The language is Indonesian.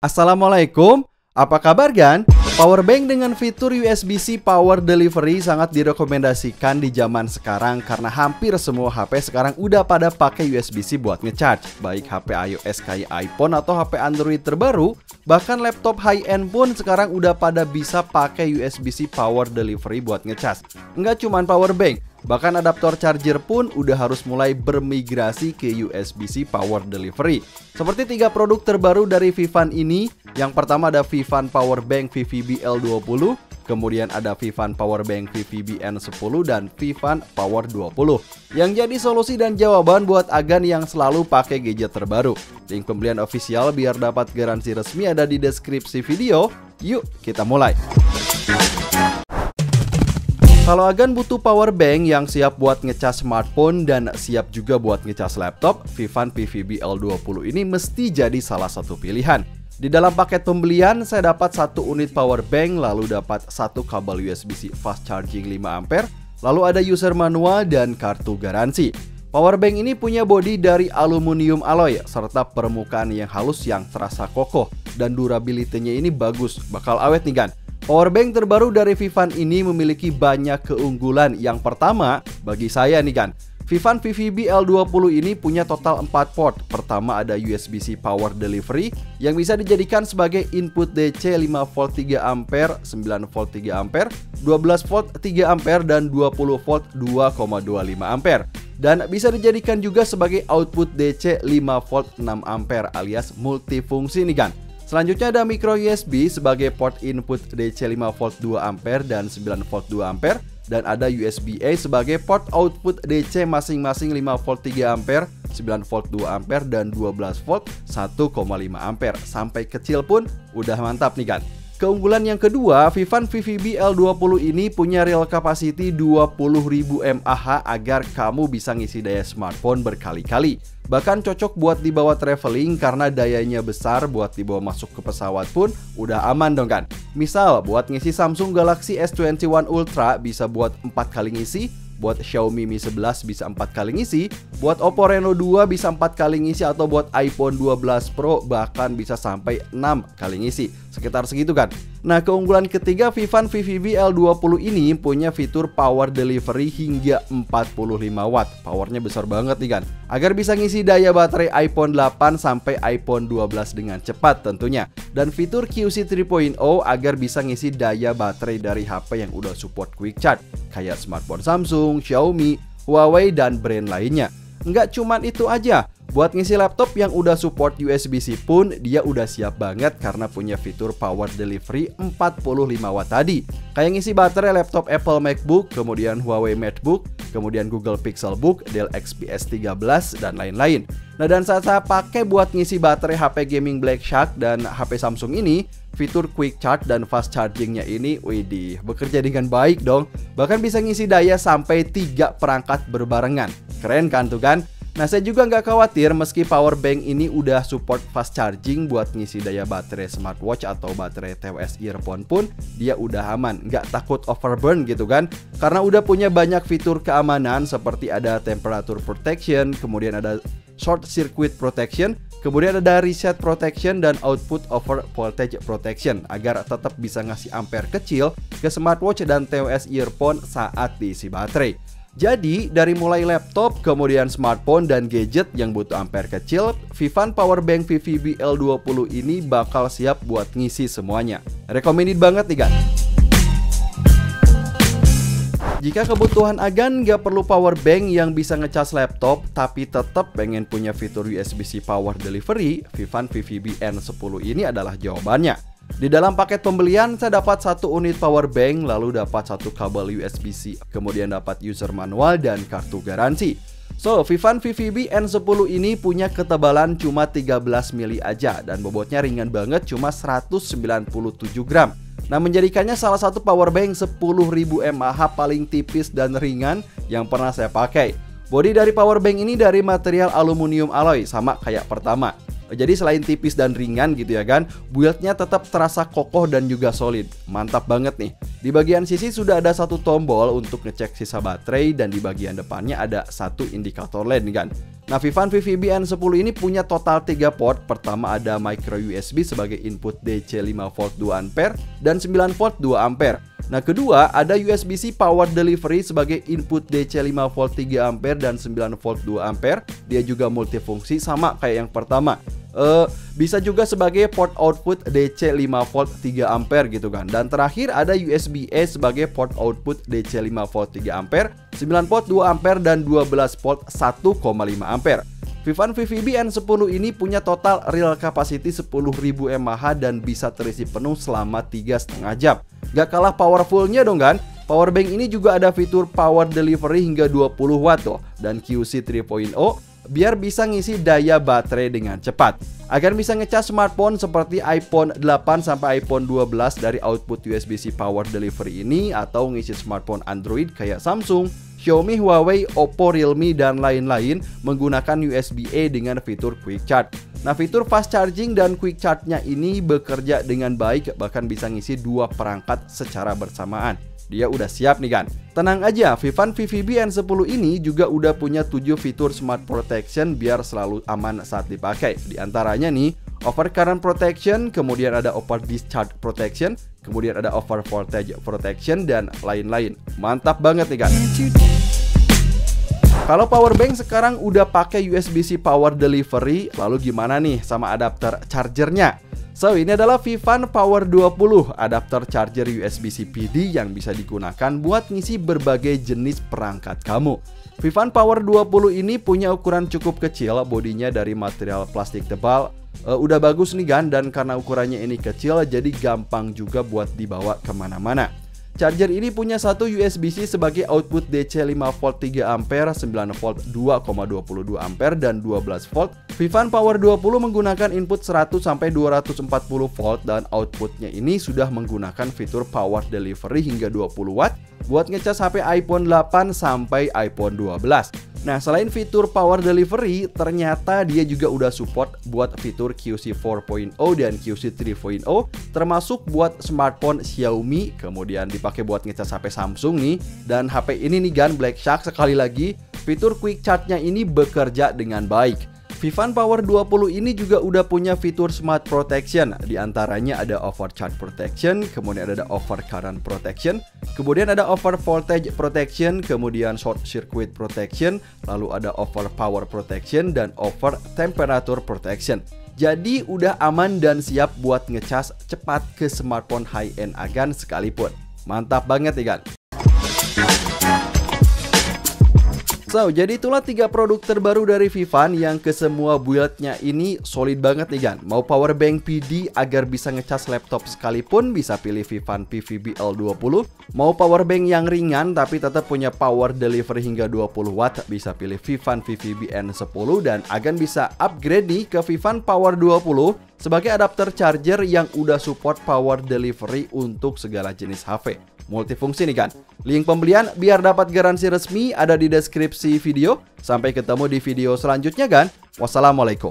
Assalamualaikum, apa kabar Gan? Powerbank dengan fitur USB-C Power Delivery sangat direkomendasikan di zaman sekarang karena hampir semua HP sekarang udah pada pakai USB-C buat ngecharge. Baik HP iOS kayak iPhone atau HP Android terbaru, bahkan laptop high-end pun sekarang udah pada bisa pakai USB-C Power Delivery buat ngecharge. Enggak cuman powerbank, bahkan adaptor charger pun udah harus mulai bermigrasi ke USB-C Power Delivery. Seperti 3 produk terbaru dari Vivan ini. Yang pertama ada Vivan Powerbank VVB L20, kemudian ada Vivan Powerbank VVB N10 dan Vivan Power 20. Yang jadi solusi dan jawaban buat Agan yang selalu pakai gadget terbaru. Link pembelian official biar dapat garansi resmi ada di deskripsi video. Yuk kita mulai. Kalau Agan butuh power bank yang siap buat ngecas smartphone dan siap juga buat ngecas laptop, Vivan VVB L20 ini mesti jadi salah satu pilihan. Di dalam paket pembelian, saya dapat 1 unit power bank, lalu dapat 1 kabel USB-C fast charging 5A, lalu ada user manual dan kartu garansi. Power bank ini punya bodi dari aluminium alloy, serta permukaan yang halus yang terasa kokoh, dan durability-nya ini bagus, bakal awet nih Gan. Powerbank terbaru dari Vivan ini memiliki banyak keunggulan. Yang pertama, bagi saya nih kan, Vivan VVB L20 ini punya total 4 port. Pertama ada USB-C Power Delivery yang bisa dijadikan sebagai input DC 5V 3A, 9V 3A, 12V 3A, dan 20V 2,25A. Dan bisa dijadikan juga sebagai output DC 5V 6A alias multifungsi nih kan. Selanjutnya ada micro USB sebagai port input DC 5V 2A dan 9V 2A, dan ada USB-A sebagai port output DC masing-masing 5V 3A, 9V 2A, dan 12V 1,5A. Sampai kecil pun udah mantap nih kan. Keunggulan yang kedua, Vivan VVB L20 ini punya real capacity 20.000 mAh agar kamu bisa ngisi daya smartphone berkali-kali. Bahkan cocok buat dibawa traveling karena dayanya besar, buat dibawa masuk ke pesawat pun udah aman dong kan. Misal buat ngisi Samsung Galaxy S21 Ultra bisa buat 4 kali ngisi, buat Xiaomi Mi 11 bisa 4 kali ngisi, buat Oppo Reno 2 bisa 4 kali ngisi, atau buat iPhone 12 Pro bahkan bisa sampai 6 kali ngisi. Sekitar segitu kan. Nah, keunggulan ketiga Vivan VVB L20 ini punya fitur power delivery hingga 45 watt. Powernya besar banget nih kan. Agar bisa ngisi daya baterai iPhone 8 sampai iPhone 12 dengan cepat tentunya. Dan fitur QC 3.0 agar bisa ngisi daya baterai dari HP yang udah support quick charge kayak smartphone Samsung, Xiaomi, Huawei, dan brand lainnya. Nggak cuman itu aja, buat ngisi laptop yang udah support USB-C pun dia udah siap banget karena punya fitur power delivery 45 watt tadi. Kayak ngisi baterai laptop Apple MacBook, kemudian Huawei MateBook, kemudian Google Pixelbook, Dell XPS 13, dan lain-lain. Nah, dan saat saya pakai buat ngisi baterai HP gaming Black Shark dan HP Samsung ini, fitur quick charge dan fast chargingnya ini, widih, bekerja dengan baik dong. Bahkan bisa ngisi daya sampai 3 perangkat berbarengan. Keren kan tuh kan? Nah, saya juga nggak khawatir meski powerbank ini udah support fast charging buat ngisi daya baterai smartwatch atau baterai TWS earphone pun dia udah aman, nggak takut overburn gitu kan. Karena udah punya banyak fitur keamanan seperti ada temperature protection, kemudian ada short circuit protection, kemudian ada reset protection dan output over voltage protection agar tetap bisa ngasih ampere kecil ke smartwatch dan TWS earphone saat diisi baterai. Jadi, dari mulai laptop, kemudian smartphone, dan gadget yang butuh ampere kecil, Vivan Powerbank VVB L20 ini bakal siap buat ngisi semuanya. Recommended banget nih kan? Jika kebutuhan Agan nggak perlu powerbank yang bisa ngecas laptop, tapi tetap pengen punya fitur USB-C Power Delivery, Vivan VVB N10 ini adalah jawabannya. Di dalam paket pembelian, saya dapat 1 unit power bank, lalu dapat 1 kabel USB-C, kemudian dapat user manual dan kartu garansi. So, Vivan VVB N10 ini punya ketebalan cuma 13 mili aja dan bobotnya ringan banget cuma 197 gram. Nah, menjadikannya salah satu power bank 10.000 mAh paling tipis dan ringan yang pernah saya pakai. Bodi dari power bank ini dari material aluminium alloy, sama kayak pertama. Jadi selain tipis dan ringan gitu ya kan, build-nya tetap terasa kokoh dan juga solid. Mantap banget nih. Di bagian sisi sudah ada satu tombol untuk ngecek sisa baterai dan di bagian depannya ada satu indikator LED nih kan. Nah, Vivan VVB N10 ini punya total 3 port. Pertama ada micro USB sebagai input DC 5V 2A dan 9V 2A. Nah, kedua ada USB-C power delivery sebagai input DC 5V 3A dan 9V 2A. Dia juga multifungsi sama kayak yang pertama. Bisa juga sebagai port output DC 5V 3A gitu kan. Dan terakhir ada USB-A sebagai port output DC 5V 3A, 9V 2A dan 12V 1,5A. Vivan VVB N10 ini punya total real capacity 10.000 mAh dan bisa terisi penuh selama 3,5 jam. Gak kalah powerfulnya dong kan? Powerbank ini juga ada fitur power delivery hingga 20 watt tuh dan QC 3.0 biar bisa ngisi daya baterai dengan cepat. Agar bisa ngecas smartphone seperti iPhone 8 sampai iPhone 12 dari output USB-C power delivery ini atau ngisi smartphone Android kayak Samsung, Xiaomi, Huawei, Oppo, Realme, dan lain-lain menggunakan USB-A dengan fitur Quick Charge. Nah, fitur fast charging dan quick charge-nya ini bekerja dengan baik, bahkan bisa ngisi 2 perangkat secara bersamaan. Dia udah siap nih kan. Tenang aja, Vivan VVB N10 ini juga udah punya 7 fitur smart protection biar selalu aman saat dipakai. Di antaranya nih, over current protection, kemudian ada over discharge protection, kemudian ada over voltage protection, dan lain-lain. Mantap banget nih kan. Kalau powerbank sekarang udah pakai USB-C power delivery, lalu gimana nih sama adapter chargernya? So, ini adalah Vivan Power 20, adapter charger USB-C PD yang bisa digunakan buat ngisi berbagai jenis perangkat kamu. Vivan Power 20 ini punya ukuran cukup kecil, bodinya dari material plastik tebal. Udah bagus nih kan, dan karena ukurannya ini kecil jadi gampang juga buat dibawa kemana-mana. Charger ini punya satu USB-C sebagai output DC 5V 3A, 9V 2,22A dan 12V. Vivan Power 20 menggunakan input 100 sampai 240 volt dan outputnya ini sudah menggunakan fitur power delivery hingga 20 watt buat ngecas HP iPhone 8 sampai iPhone 12. Nah, selain fitur power delivery, ternyata dia juga udah support buat fitur QC 4.0 dan QC 3.0, termasuk buat smartphone Xiaomi, kemudian dipakai buat ngecas HP Samsung nih, dan HP ini nih kan Black Shark. Sekali lagi, fitur quick charge-nya ini bekerja dengan baik. Vivan Power 20 ini juga udah punya fitur Smart Protection. Di antaranya ada Overcharge Protection, kemudian ada Over Current Protection, kemudian ada Over Voltage Protection, kemudian Short Circuit Protection, lalu ada Over Power Protection, dan Over Temperature Protection. Jadi udah aman dan siap buat ngecas cepat ke smartphone high-end agan sekalipun. Mantap banget nih kan? So, jadi itulah 3 produk terbaru dari Vivan yang kesemua build-nya ini solid banget nih kan. Mau powerbank PD agar bisa ngecas laptop sekalipun, bisa pilih Vivan VVB L20. Mau powerbank yang ringan tapi tetap punya power delivery hingga 20 watt, bisa pilih Vivan VVB N10. Dan agan bisa upgrade nih ke Vivan Power 20 sebagai adapter charger yang udah support power delivery untuk segala jenis HP. Multifungsi nih kan. Link pembelian biar dapat garansi resmi ada di deskripsi video. Sampai ketemu di video selanjutnya kan. Wassalamualaikum.